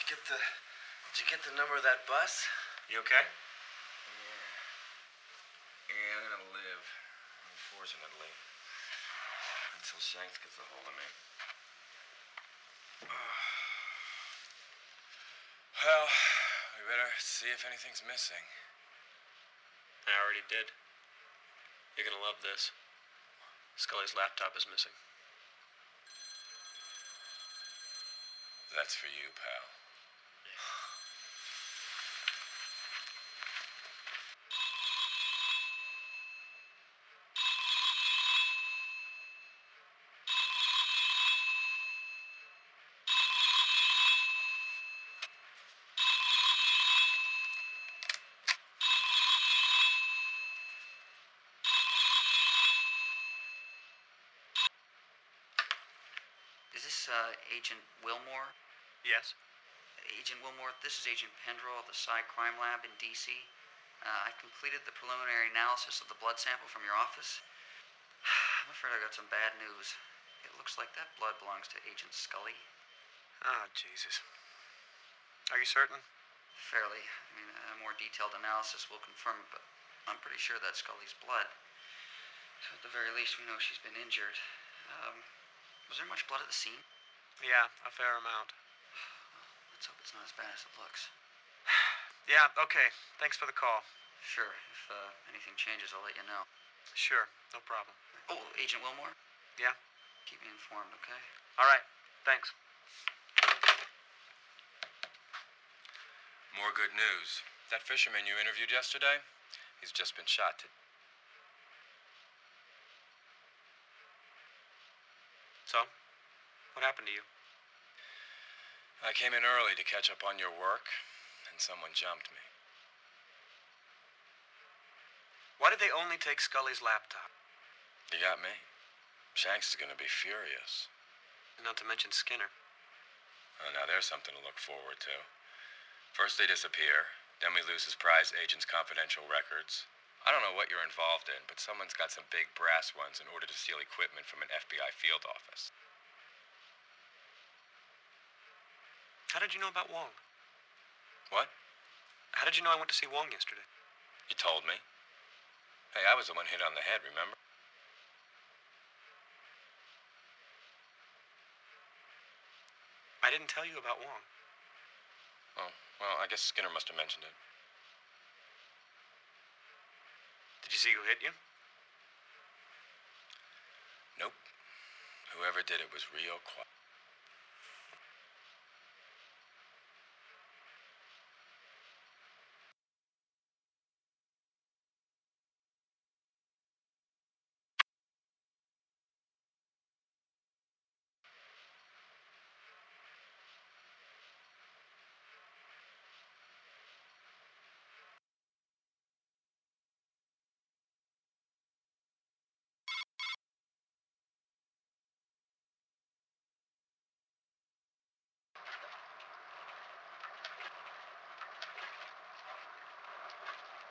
Did you get the number of that bus? You okay? Yeah, I'm gonna live, unfortunately, until Shanks gets a hold of me. Well, we better see if anything's missing. I already did. You're gonna love this. Scully's laptop is missing. That's for you, pal. Is this, Agent Willmore? Yes? Agent Willmore, this is Agent Pendrell at the Psy Crime Lab in D.C. I completed the preliminary analysis of the blood sample from your office. I'm afraid I got some bad news. It looks like that blood belongs to Agent Scully. Oh, Jesus. Are you certain? Fairly. I mean, a more detailed analysis will confirm it, but I'm pretty sure that's Scully's blood. So at the very least, we know she's been injured. Was there much blood at the scene? Yeah, a fair amount. Let's hope it's not as bad as it looks. Yeah, okay. Thanks for the call. Sure. If anything changes, I'll let you know. Sure, no problem. Oh, Agent Willmore? Yeah? Keep me informed, okay? All right, thanks. More good news. That fisherman you interviewed yesterday, he's just been shot. So, what happened to you? I came in early to catch up on your work, and someone jumped me. Why did they only take Scully's laptop? You got me. Shanks is gonna be furious. Not to mention Skinner. Oh, now there's something to look forward to. First they disappear, then we lose his prize agent's confidential records. I don't know what you're involved in, but someone's got some big brass ones in order to steal equipment from an FBI field office. How did you know about Wong? What? How did you know I went to see Wong yesterday? You told me. Hey, I was the one hit on the head, remember? I didn't tell you about Wong. Oh, well, I guess Skinner must have mentioned it. Did you see who hit you? Nope. Whoever did it was real quiet.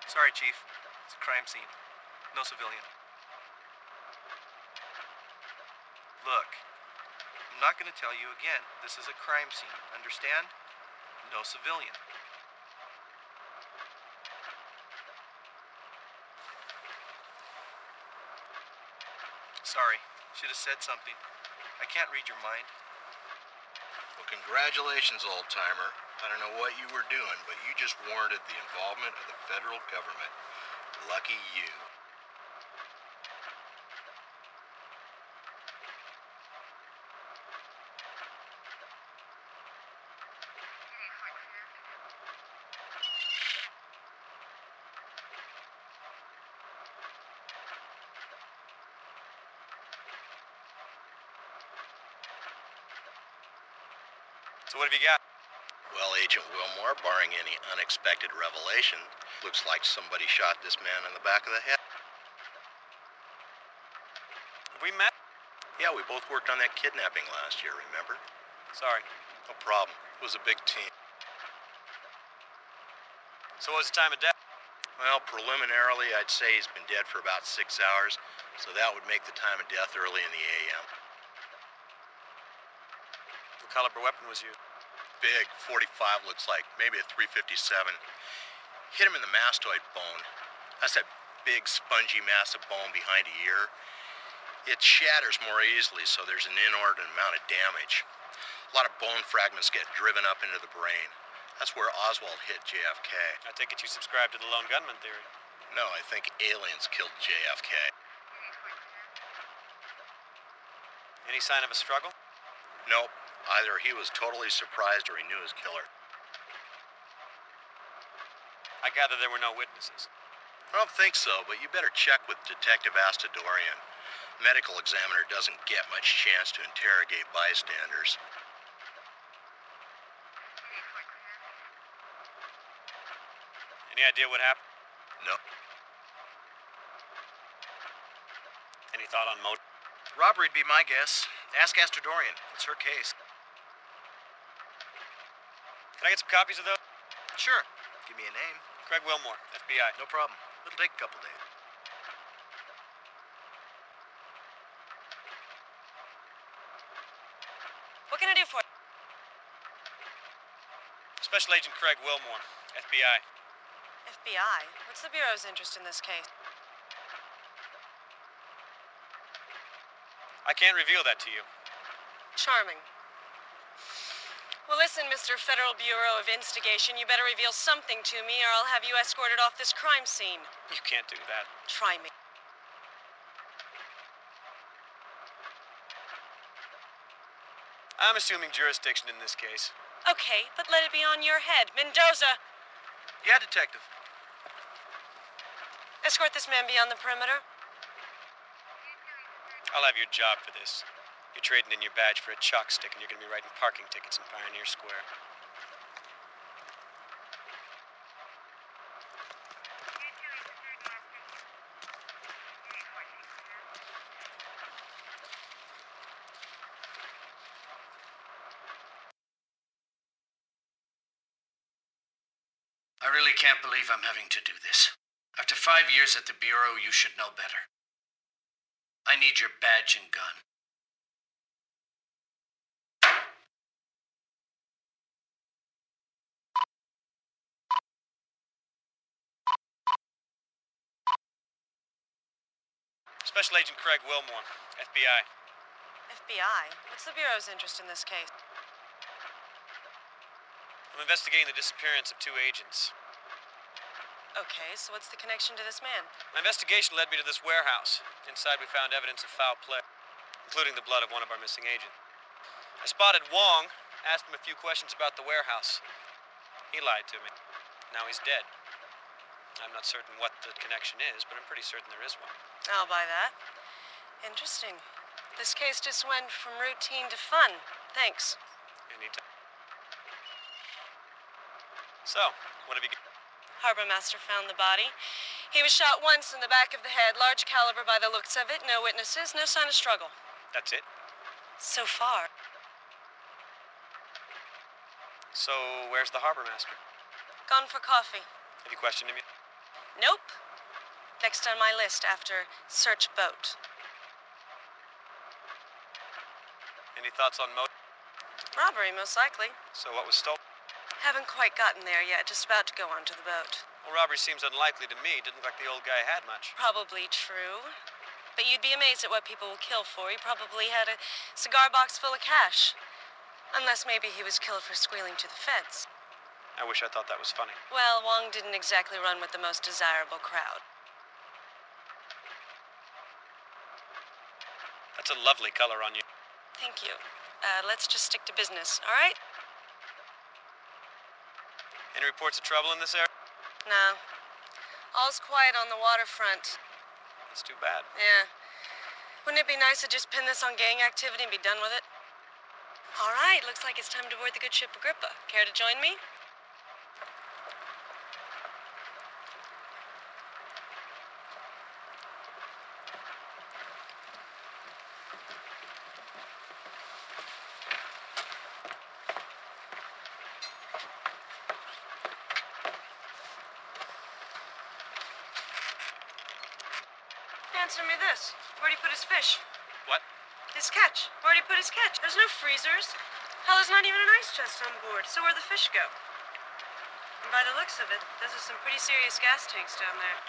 Sorry, Chief. It's a crime scene. No civilian. Look, I'm not going to tell you again. This is a crime scene. Understand? No civilian. Sorry. Should have said something. I can't read your mind. Well, congratulations, old-timer. I don't know what you were doing, but you just warranted the involvement of the federal government. Lucky you. So what have you got? Well, Agent Willmore, barring any unexpected revelation, looks like somebody shot this man in the back of the head. Have we met? Yeah, we both worked on that kidnapping last year, remember? Sorry. No problem. It was a big team. So what was the time of death? Well, preliminarily, I'd say he's been dead for about 6 hours, so that would make the time of death early in the a.m. What caliber weapon was used? big, 45 looks like, maybe a 357. Hit him in the mastoid bone. That's that big, spongy mass of bone behind the ear. It shatters more easily, so there's an inordinate amount of damage. A lot of bone fragments get driven up into the brain. That's where Oswald hit JFK. I take it you subscribe to the lone gunman theory. No, I think aliens killed JFK. Any sign of a struggle? Nope. Either he was totally surprised or he knew his killer. I gather there were no witnesses. I don't think so, but you better check with Detective Astadorian. Medical examiner doesn't get much chance to interrogate bystanders. Any idea what happened? No. Any thought on motive? Robbery'd be my guess. Ask Astrodorian. It's her case. Can I get some copies of those? Sure. Give me a name. Craig Willmore, FBI. No problem. It'll take a couple days. What can I do for you? Special Agent Craig Willmore, FBI. FBI? What's the Bureau's interest in this case? I can't reveal that to you. Charming. Well, listen, Mr. Federal Bureau of Instigation, you better reveal something to me or I'll have you escorted off this crime scene. You can't do that. Try me. I'm assuming jurisdiction in this case. Okay, but let it be on your head. Mendoza! Yeah, Detective. Escort this man beyond the perimeter. I'll have your job for this. You're trading in your badge for a chalk stick and you're going to be writing parking tickets in Pioneer Square. I really can't believe I'm having to do this. After 5 years at the Bureau, you should know better. I need your badge and gun. Special Agent Craig Willmore, FBI. FBI? What's the Bureau's interest in this case? I'm investigating the disappearance of 2 agents. Okay, so what's the connection to this man? My investigation led me to this warehouse. Inside we found evidence of foul play, including the blood of one of our missing agents. I spotted Wong, asked him a few questions about the warehouse. He lied to me. Now he's dead. I'm not certain what the connection is, but I'm pretty certain there is one. I'll buy that. Interesting. This case just went from routine to fun. Thanks. Anytime. So, what have you got? Harbor Master found the body. He was shot once in the back of the head, large caliber by the looks of it. No witnesses, no sign of struggle. That's it? So far. So, where's the harbor master? Gone for coffee. Have you questioned him yet? Nope. Next on my list after search boat. Any thoughts on motive? Robbery, most likely. So what was stolen? Haven't quite gotten there yet, just about to go onto the boat. Well, robbery seems unlikely to me. Didn't look like the old guy had much. Probably true. But you'd be amazed at what people will kill for. He probably had a cigar box full of cash. Unless maybe he was killed for squealing to the feds. I wish I thought that was funny. Well, Wong didn't exactly run with the most desirable crowd. That's a lovely color on you. Thank you. Let's just stick to business, all right? Any reports of trouble in this area? No. All's quiet on the waterfront. That's too bad. Yeah. Wouldn't it be nice to just pin this on gang activity and be done with it? All right, looks like it's time to board the good ship Agrippa. Care to join me? Answer me this. Where'd he put his fish? What? His catch. Where'd he put his catch? There's no freezers. Hell, there's not even an ice chest on board, so where'd the fish go? And by the looks of it, those are some pretty serious gas tanks down there.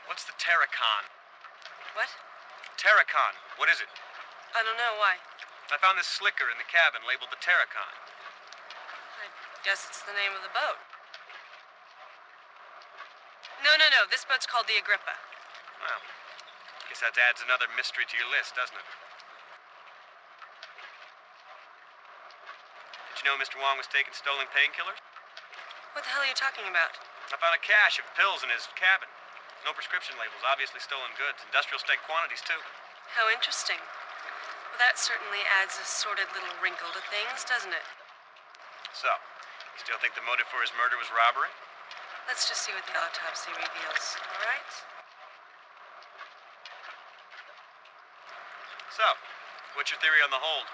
What's the Terracon? What? Terracon, what is it? I don't know. Why? I found this slicker in the cabin labeled the Terracon. I guess it's the name of the boat. No. This boat's called the Agrippa. Well, guess that adds another mystery to your list, doesn't it? Did you know Mr. Wong was taking stolen painkillers? What the hell are you talking about? I found a cache of pills in his cabin. No prescription labels, obviously stolen goods. Industrial state quantities, too. How interesting. Well, that certainly adds a sordid little wrinkle to things, doesn't it? So, you still think the motive for his murder was robbery? Let's just see what the autopsy reveals, all right? So, what's your theory on the hold?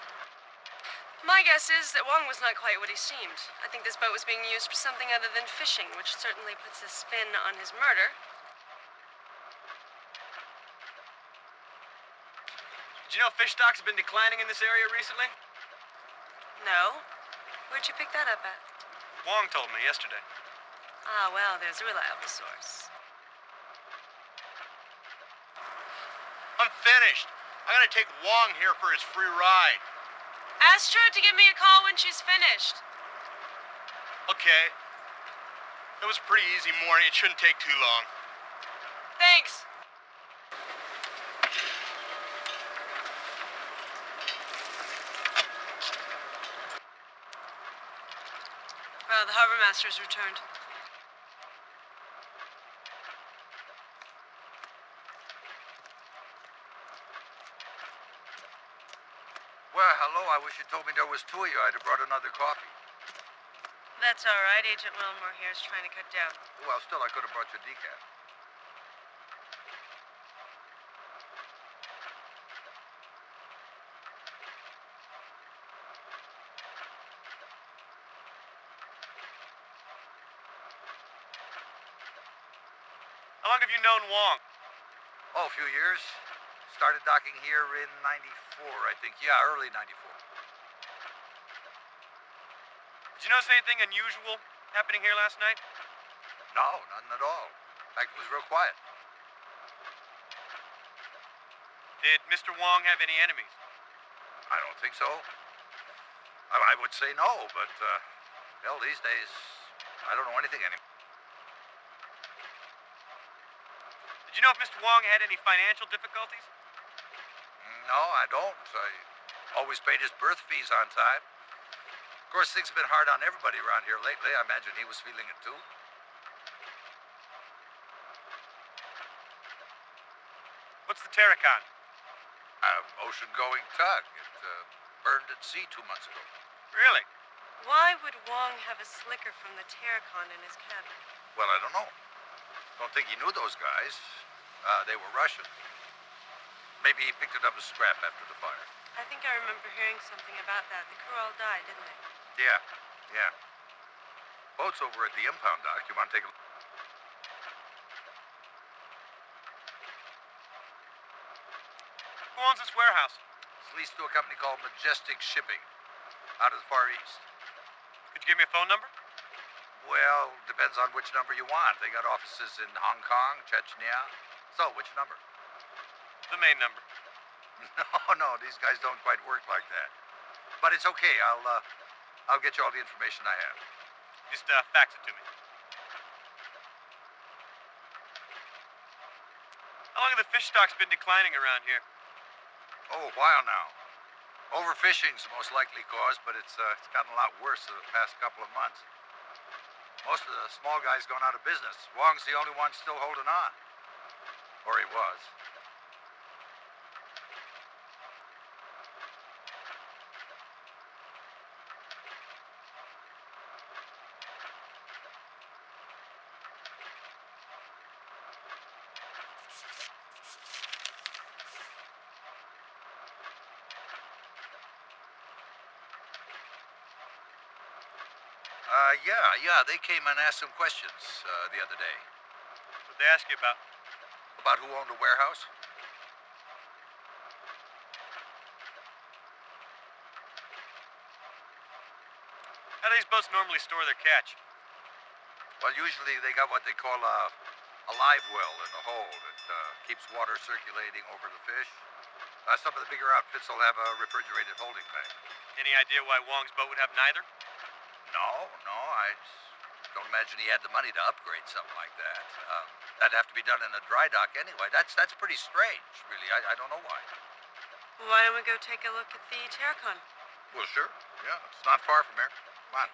My guess is that Wong was not quite what he seemed. I think this boat was being used for something other than fishing, which certainly puts a spin on his murder. Did you know fish stocks have been declining in this area recently? No? Where'd you pick that up at? Wong told me yesterday. Ah, well, there's a reliable source. I'm finished. I'm gonna take Wong here for his free ride. Ask her to give me a call when she's finished. Okay. It was a pretty easy morning. It shouldn't take too long. Thanks. The harbor master's returned. Well, hello. I wish you told me there was two of you. I'd have brought another coffee. That's all right. Agent Willmore here is trying to cut down. Well, still, I could have brought you decaf. How long have you known Wong? Oh, a few years. Started docking here in '94, I think. Yeah, early '94. Did you notice anything unusual happening here last night? No, none at all. In fact, it was real quiet. Did Mr. Wong have any enemies? I don't think so. I would say no, but, well, these days, I don't know anything anymore. Did you know if Mr. Wong had any financial difficulties? No, I don't. I always paid his berth fees on time. Of course, things have been hard on everybody around here lately. I imagine he was feeling it too. What's the Terracon? Ocean-going tug. It burned at sea 2 months ago. Really? Why would Wong have a slicker from the Terracon in his cabin? Well, I don't know. Don't think he knew those guys. They were Russian. Maybe he picked it up as scrap after the fire. I think I remember hearing something about that. The crew all died, didn't they? Yeah. Boat's over at the impound dock. You want to take a look? owns this warehouse? It's leased to a company called Majestic Shipping, out of the Far East. Could you give me a phone number? Well, depends on which number you want. They got offices in Hong Kong, Chechnya. So, which number? The main number. No, these guys don't quite work like that. But it's okay. I'll get you all the information I have. Just fax it to me. How long have the fish stocks been declining around here? Oh, a while now. Overfishing's the most likely cause, but it's gotten a lot worse in the past couple of months. Most of the small guys gone out of business. Wong's the only one still holding on. Or he was. Yeah, they came and asked some questions the other day. What'd they ask you about? About who owned the warehouse? How do these boats normally store their catch? Well, usually they got what they call a live well in the hold. It keeps water circulating over the fish. Some of the bigger outfits will have a refrigerated holding tank. Any idea why Wong's boat would have neither? No, I don't imagine he had the money to upgrade something like that. That'd have to be done in a dry dock anyway. That's pretty strange, really. I don't know why. Well, why don't we go take a look at the Terracon? Well, sure. Yeah, it's not far from here. Come on.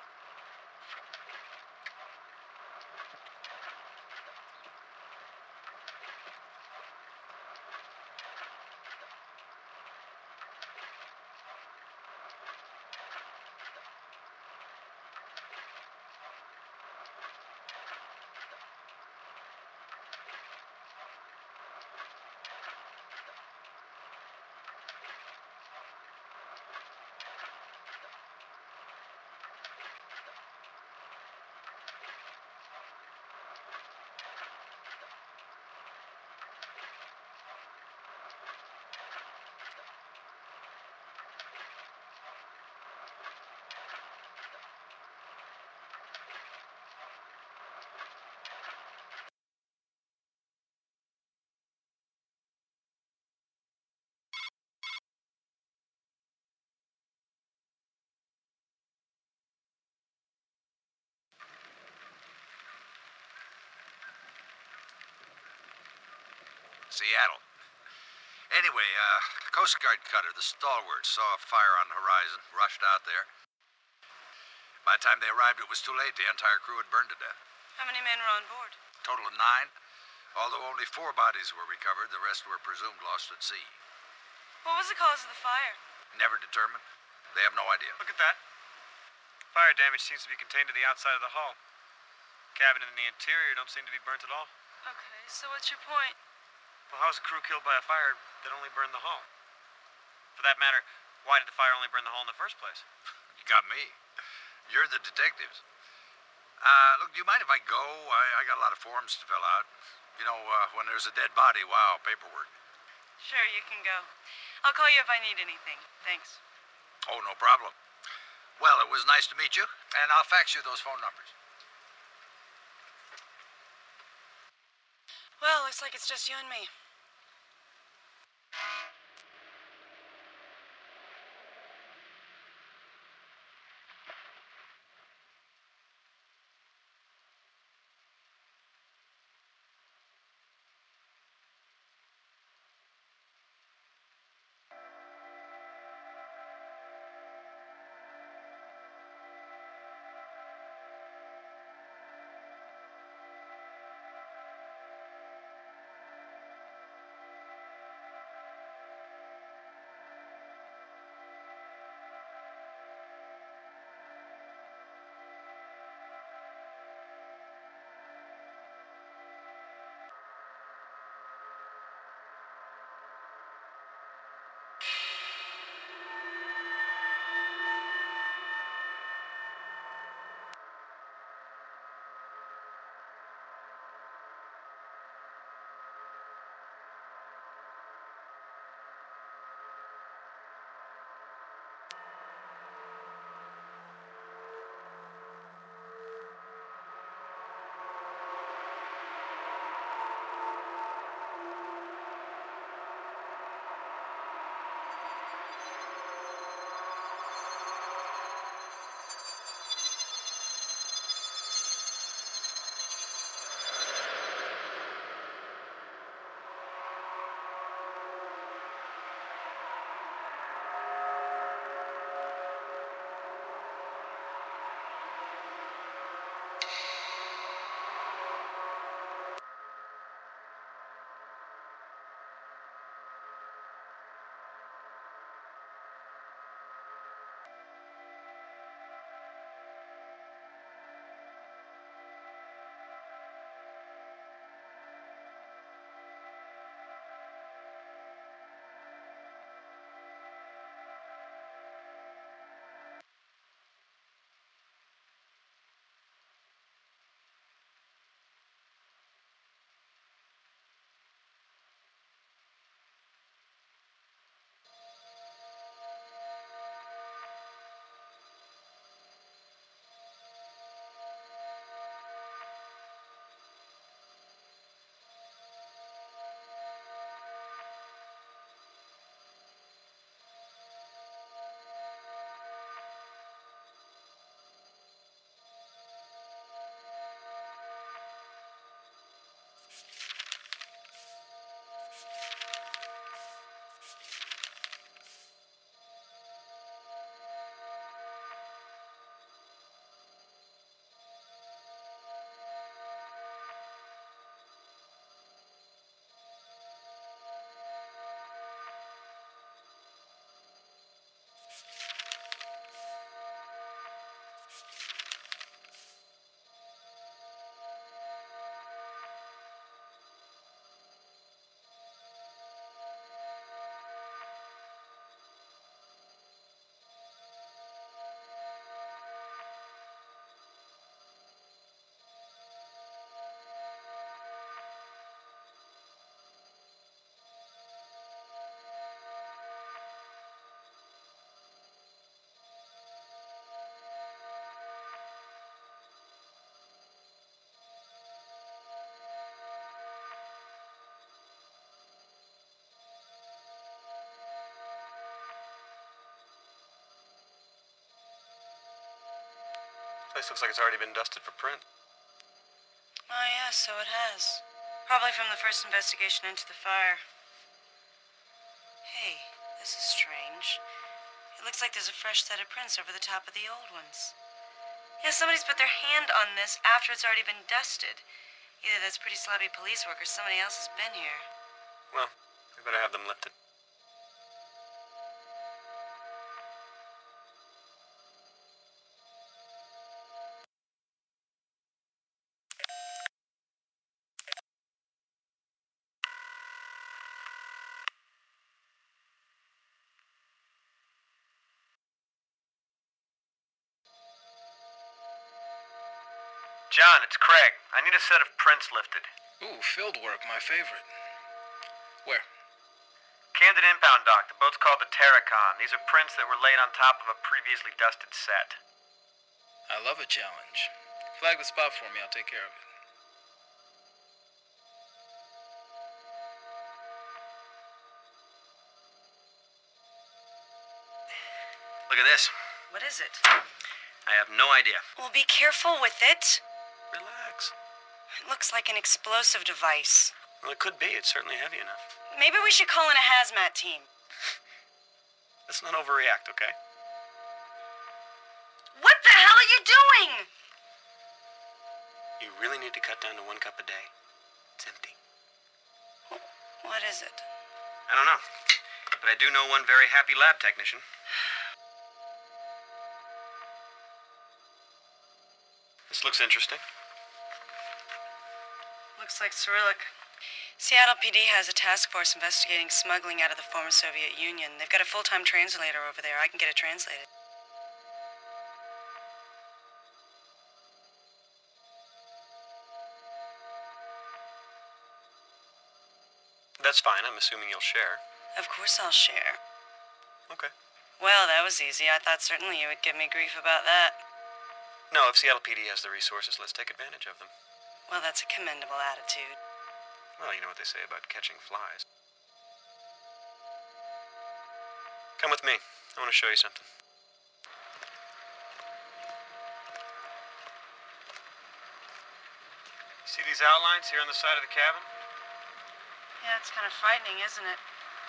Seattle. Anyway, Coast Guard cutter, the Stalwart, saw a fire on the horizon, rushed out there. By the time they arrived, it was too late. The entire crew had burned to death. How many men were on board? Total of 9. Although only 4 bodies were recovered, the rest were presumed lost at sea. What was the cause of the fire? Never determined. They have no idea. Look at that. Fire damage seems to be contained to the outside of the hull. Cabin and the interior don't seem to be burnt at all. Okay, so what's your point? Well, how was the crew killed by a fire that only burned the hull? For that matter, why did the fire only burn the hull in the first place? You got me. You're the detectives. Look, do you mind if I go? I got a lot of forms to fill out. You know, when there's a dead body, wow, paperwork. Sure, you can go. I'll call you if I need anything. Thanks. Oh, no problem. Well, it was nice to meet you, and I'll fax you those phone numbers. Well, looks like it's just you and me. Place looks like it's already been dusted for print. Oh, yeah, so it has. Probably from the first investigation into the fire. Hey, this is strange. It looks like there's a fresh set of prints over the top of the old ones. Yeah, somebody's put their hand on this after it's already been dusted. Either that's pretty sloppy police work or somebody else has been here. Well, we better have them lifted. John, it's Craig. I need a set of prints lifted. Ooh, field work, my favorite. Where? Camden Impound Dock. The boat's called the Terracon. These are prints that were laid on top of a previously dusted set. I love a challenge. Flag the spot for me, I'll take care of it. Look at this. What is it? I have no idea. Well, be careful with it. Relax. It looks like an explosive device. Well, it could be. It's certainly heavy enough. Maybe we should call in a hazmat team. Let's not overreact, okay? What the hell are you doing? You really need to cut down to 1 cup a day. It's empty. What is it? I don't know. But I do know one very happy lab technician. This looks interesting. Looks like Cyrillic. Seattle PD has a task force investigating smuggling out of the former Soviet Union. They've got a full-time translator over there. I can get it translated. That's fine. I'm assuming you'll share. Of course I'll share. Okay. Well, that was easy. I thought certainly you would give me grief about that. No, if Seattle PD has the resources, let's take advantage of them. Well, that's a commendable attitude. Well, you know what they say about catching flies. Come with me. I want to show you something. See these outlines here on the side of the cabin? Yeah, it's kind of frightening, isn't it?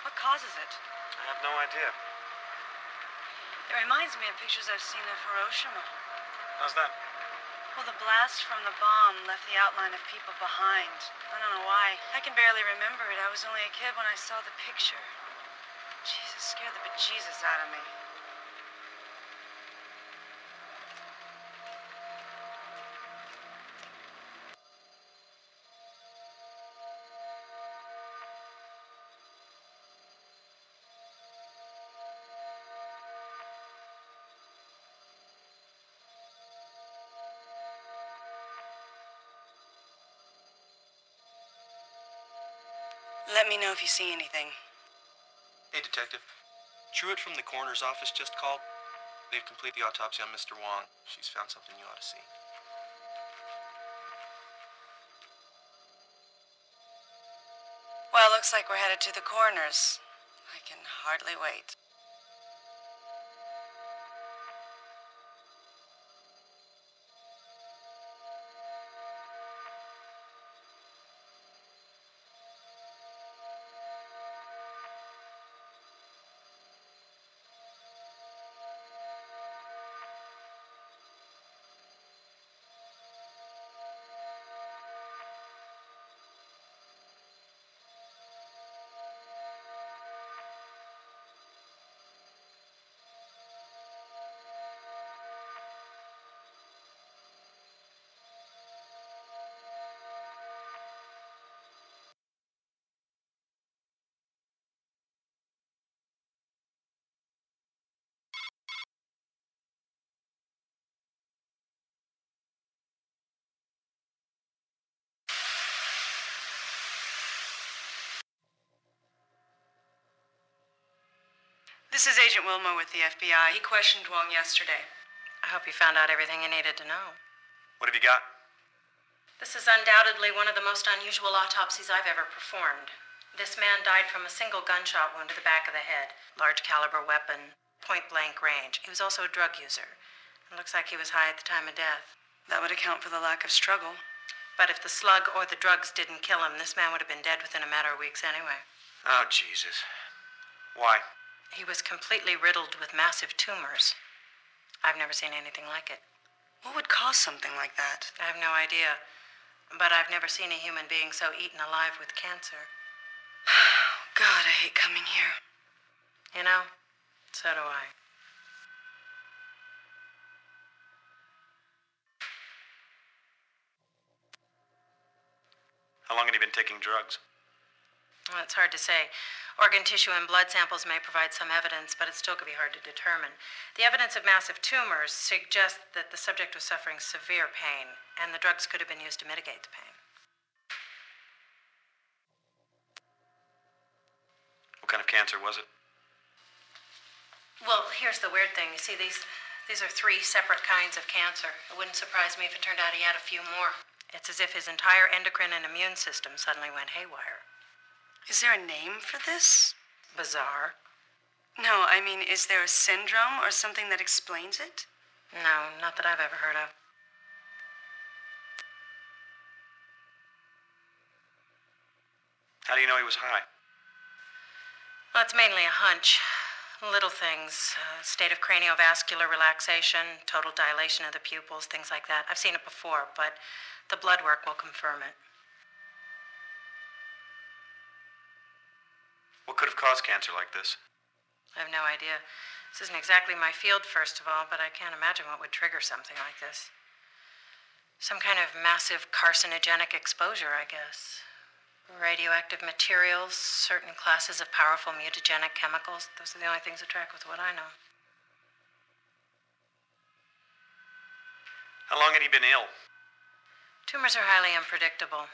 What causes it? I have no idea. It reminds me of pictures I've seen of Hiroshima. How's that? Well, the blast from the bomb left the outline of people behind. I don't know why. I can barely remember it. I was only a kid when I saw the picture. Jesus, scared the bejesus out of me. Let me know if you see anything. Hey, Detective. Truett from the coroner's office just called. They've completed the autopsy on Mr. Wong. She's found something you ought to see. Well, looks like we're headed to the coroner's. I can hardly wait. This is Agent Willmore with the FBI. He questioned Wong yesterday. I hope you found out everything you needed to know. What have you got? This is undoubtedly one of the most unusual autopsies I've ever performed. This man died from a single gunshot wound to the back of the head. Large caliber weapon, point blank range. He was also a drug user. It looks like he was high at the time of death. That would account for the lack of struggle. But if the slug or the drugs didn't kill him, this man would have been dead within a matter of weeks anyway. Oh, Jesus. Why? He was completely riddled with massive tumors. I've never seen anything like it. What would cause something like that? I have no idea. But I've never seen a human being so eaten alive with cancer. God, I hate coming here. You know, so do I. How long had he been taking drugs? Well, it's hard to say. Organ tissue and blood samples may provide some evidence, but it still could be hard to determine. The evidence of massive tumors suggests that the subject was suffering severe pain, and the drugs could have been used to mitigate the pain. What kind of cancer was it? Well, here's the weird thing. You see, these are 3 separate kinds of cancer. It wouldn't surprise me if it turned out he had a few more. It's as if his entire endocrine and immune system suddenly went haywire. Is there a name for this? Bizarre. No, I mean, is there a syndrome or something that explains it? No, not that I've ever heard of. How do you know he was high? Well, it's mainly a hunch. Little things, state of craniovascular relaxation, total dilation of the pupils, things like that. I've seen it before, but the blood work will confirm it. What could have caused cancer like this? I have no idea. This isn't exactly my field, first of all, but I can't imagine what would trigger something like this. Some kind of massive carcinogenic exposure, I guess. Radioactive materials, certain classes of powerful mutagenic chemicals. Those are the only things that track with what I know. How long had he been ill? Tumors are highly unpredictable.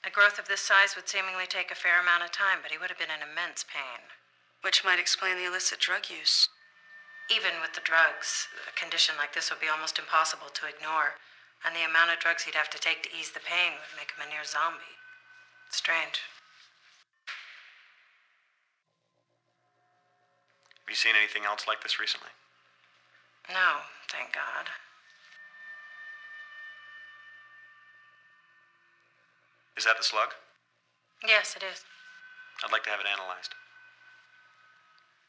A growth of this size would seemingly take a fair amount of time, but he would have been in immense pain. Which might explain the illicit drug use. Even with the drugs, a condition like this would be almost impossible to ignore, and the amount of drugs he'd have to take to ease the pain would make him a near zombie. Strange. Have you seen anything else like this recently? No, thank God. Is that the slug? Yes, it is. I'd like to have it analyzed.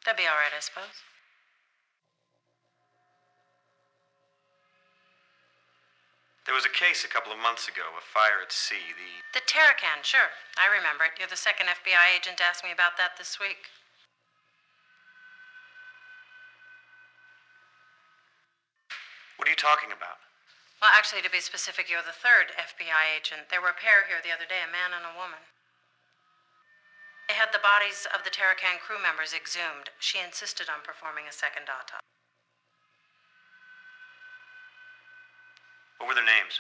That'd be all right, I suppose. There was a case a couple of months ago, a fire at sea. The Terracan, sure. I remember it. You're the second FBI agent to ask me about that this week. What are you talking about? Well, actually, to be specific, you're the third FBI agent. There were a pair here the other day, a man and a woman. They had the bodies of the Terracan crew members exhumed. She insisted on performing a second autopsy. What were their names?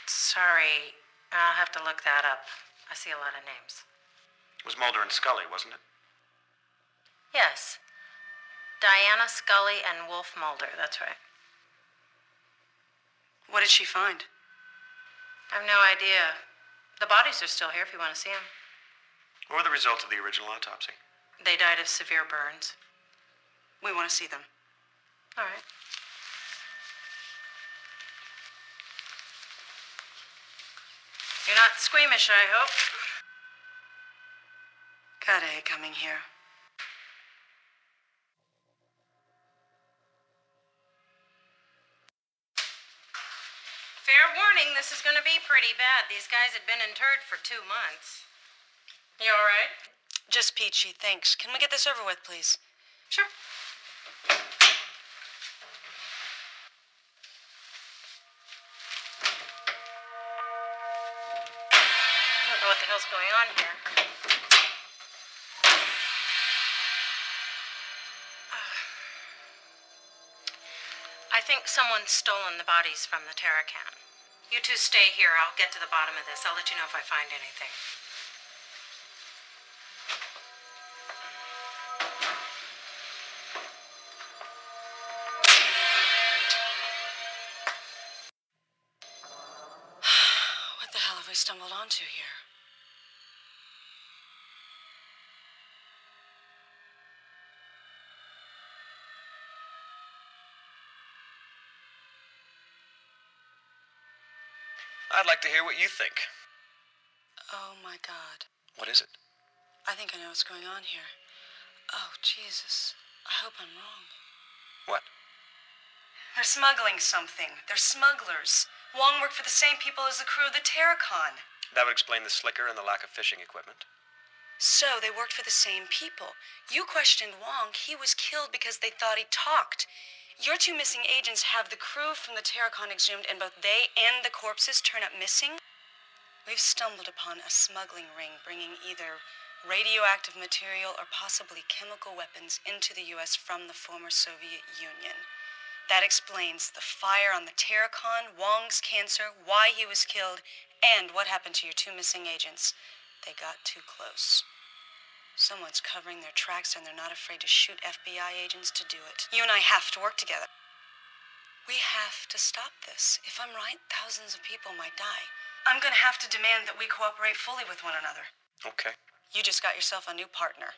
Sorry, I'll have to look that up. I see a lot of names. It was Mulder and Scully, wasn't it? Yes. Diana Scully and Wolf Mulder, that's right. What did she find? I have no idea. The bodies are still here if you want to see them. What were the results of the original autopsy? They died of severe burns. We want to see them. All right. You're not squeamish, I hope. God, I hate coming here. Fair warning, this is going to be pretty bad. These guys had been interred for 2 months. You all right? Just peachy, thanks. Can we get this over with, please? Sure. I don't know what the hell's going on here. I think someone's stolen the bodies from the Terracan. You two stay here. I'll get to the bottom of this. I'll let you know if I find anything. What the hell have we stumbled onto here? I'd like to hear what you think. Oh, my God. What is it? I think I know what's going on here. Oh, Jesus. I hope I'm wrong. What? They're smuggling something. They're smugglers. Wong worked for the same people as the crew of the Terracon. That would explain the slicker and the lack of fishing equipment. So they worked for the same people. You questioned Wong. He was killed because they thought he talked. Your two missing agents have the crew from the Terracon exhumed, and both they and the corpses turn up missing? We've stumbled upon a smuggling ring bringing either radioactive material or possibly chemical weapons into the U.S. from the former Soviet Union. That explains the fire on the Terracon, Wong's cancer, why he was killed, and what happened to your two missing agents. They got too close. Someone's covering their tracks, and they're not afraid to shoot FBI agents to do it. You and I have to work together. We have to stop this. If I'm right, thousands of people might die. I'm gonna have to demand that we cooperate fully with one another. Okay. You just got yourself a new partner.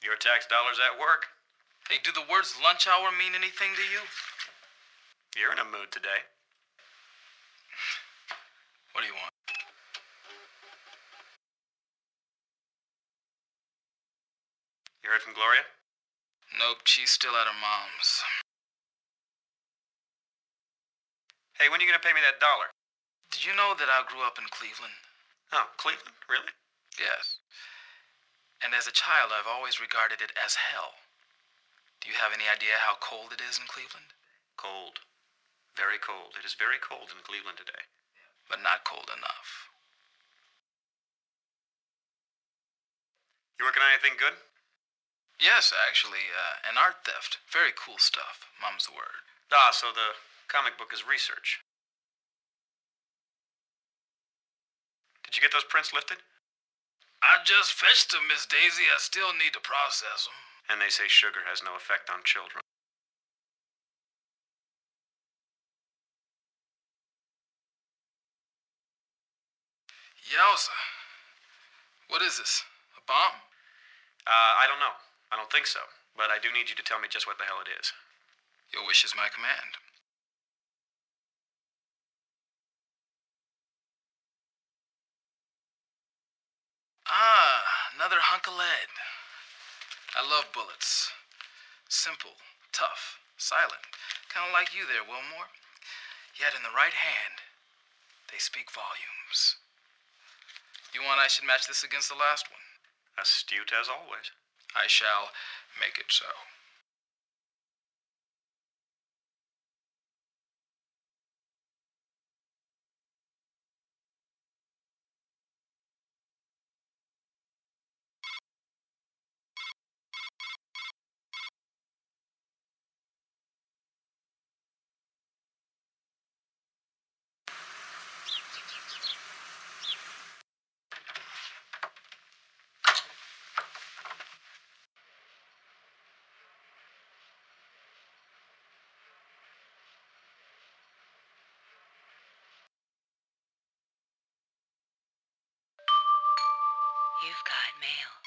Your tax dollars at work. Hey, do the words lunch hour mean anything to you? You're in a mood today. What do you want? You heard from Gloria? Nope, she's still at her mom's. Hey, when are you gonna pay me that $1? Did you know that I grew up in Cleveland? Oh, Cleveland? Really? Yes. And as a child, I've always regarded it as hell. Do you have any idea how cold it is in Cleveland? Cold. Very cold. It is very cold in Cleveland today. But not cold enough. You working on anything good? Yes, actually, an art theft. Very cool stuff. Mum's the word. Ah, so the comic book is research. Did you get those prints lifted? I just fetched them, Miss Daisy. I still need to process them. And they say sugar has no effect on children. Yowza. What is this? A bomb? I don't know. I don't think so. But I do need you to tell me just what the hell it is. Your wish is my command. Ah, another hunk of lead. I love bullets. Simple, tough, silent. Kind of like you there, Willmore. Yet in the right hand, they speak volumes. You want I should match this against the last one? Astute as always. I shall make it so. You've got mail.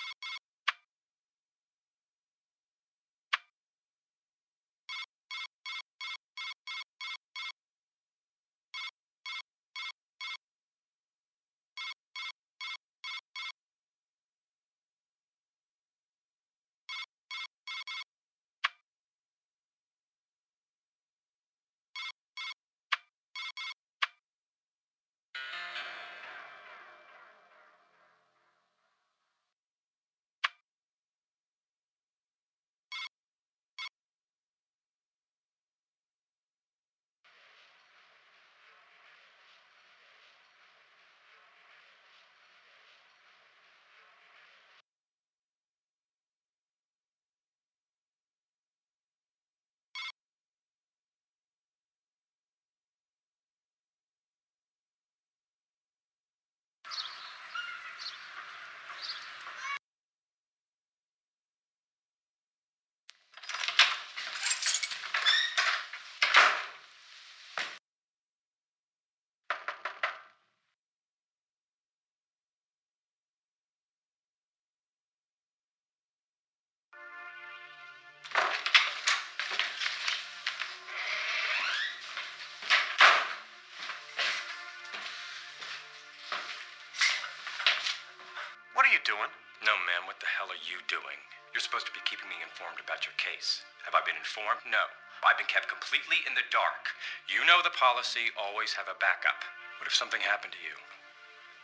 you doing? No, man, what the hell are you doing? You're supposed to be keeping me informed about your case. Have I been informed? No. I've been kept completely in the dark. You know the policy, always have a backup. What if something happened to you?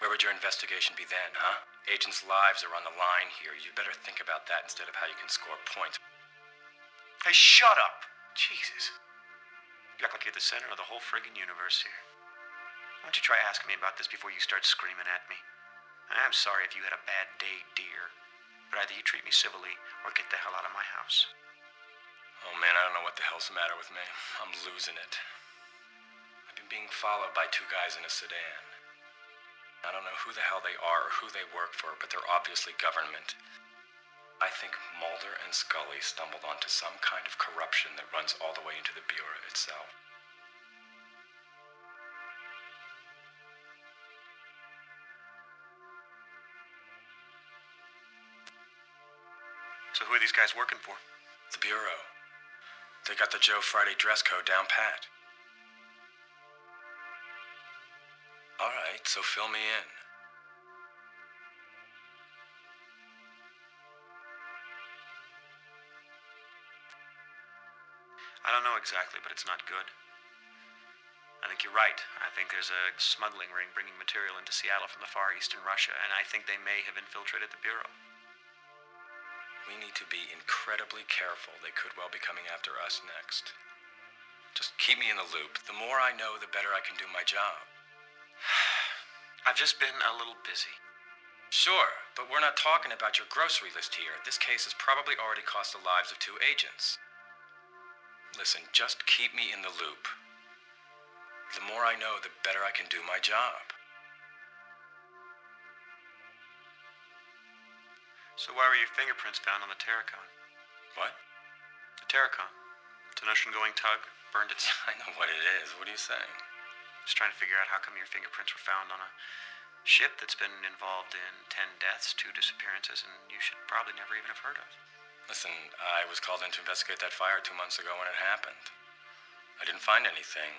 Where would your investigation be then, huh? Agents' lives are on the line here. You better think about that instead of how you can score points. Hey, shut up! Jesus. You act like you're the center of the whole friggin' universe here. Why don't you try asking me about this before you start screaming at me? And I'm sorry if you had a bad day, dear. But either you treat me civilly or get the hell out of my house. Oh, man, I don't know what the hell's the matter with me. I'm losing it. I've been being followed by two guys in a sedan. I don't know who the hell they are or who they work for, but they're obviously government. I think Mulder and Scully stumbled onto some kind of corruption that runs all the way into the Bureau itself. So who are these guys working for? The Bureau. They got the Joe Friday dress code down pat. All right, so fill me in. I don't know exactly, but it's not good. I think you're right. I think there's a smuggling ring bringing material into Seattle from the Far East and Russia, and I think they may have infiltrated the Bureau. We need to be incredibly careful. They could well be coming after us next. Just keep me in the loop. The more I know, the better I can do my job. I've just been a little busy. Sure, but we're not talking about your grocery list here. This case has probably already cost the lives of 2 agents. Listen, just keep me in the loop. The more I know, the better I can do my job. So why were your fingerprints found on the Terracon? What? The Terracon. It's an ocean-going tug. Burned its... I know what it is. What are you saying? Just trying to figure out how come your fingerprints were found on a ship that's been involved in 10 deaths, 2 disappearances, and you should probably never even have heard of. Listen, I was called in to investigate that fire 2 months ago when it happened. I didn't find anything.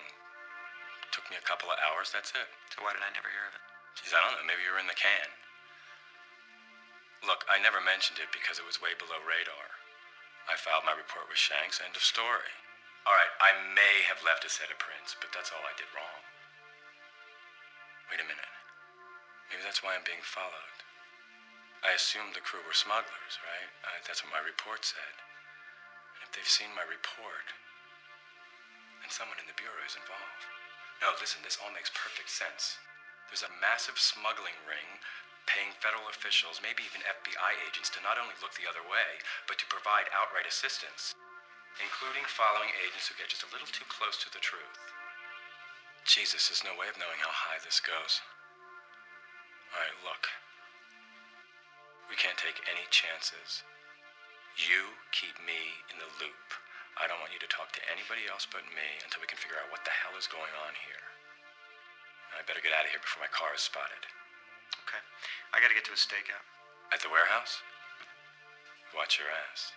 It took me a couple of hours, that's it. So why did I never hear of it? Geez, I don't know. Maybe you were in the can. Look, I never mentioned it because it was way below radar. I filed my report with Shanks, end of story. All right, I may have left a set of prints, but that's all I did wrong. Wait a minute. Maybe that's why I'm being followed. I assumed the crew were smugglers, right? That's what my report said. And if they've seen my report, then someone in the Bureau is involved. No, listen, this all makes perfect sense. There's a massive smuggling ring paying federal officials, maybe even FBI agents, to not only look the other way, but to provide outright assistance, including following agents who get just a little too close to the truth. Jesus, there's no way of knowing how high this goes. All right, look. We can't take any chances. You keep me in the loop. I don't want you to talk to anybody else but me until we can figure out what the hell is going on here. I better get out of here before my car is spotted. Okay. I gotta get to a stakeout. At the warehouse? Watch your ass.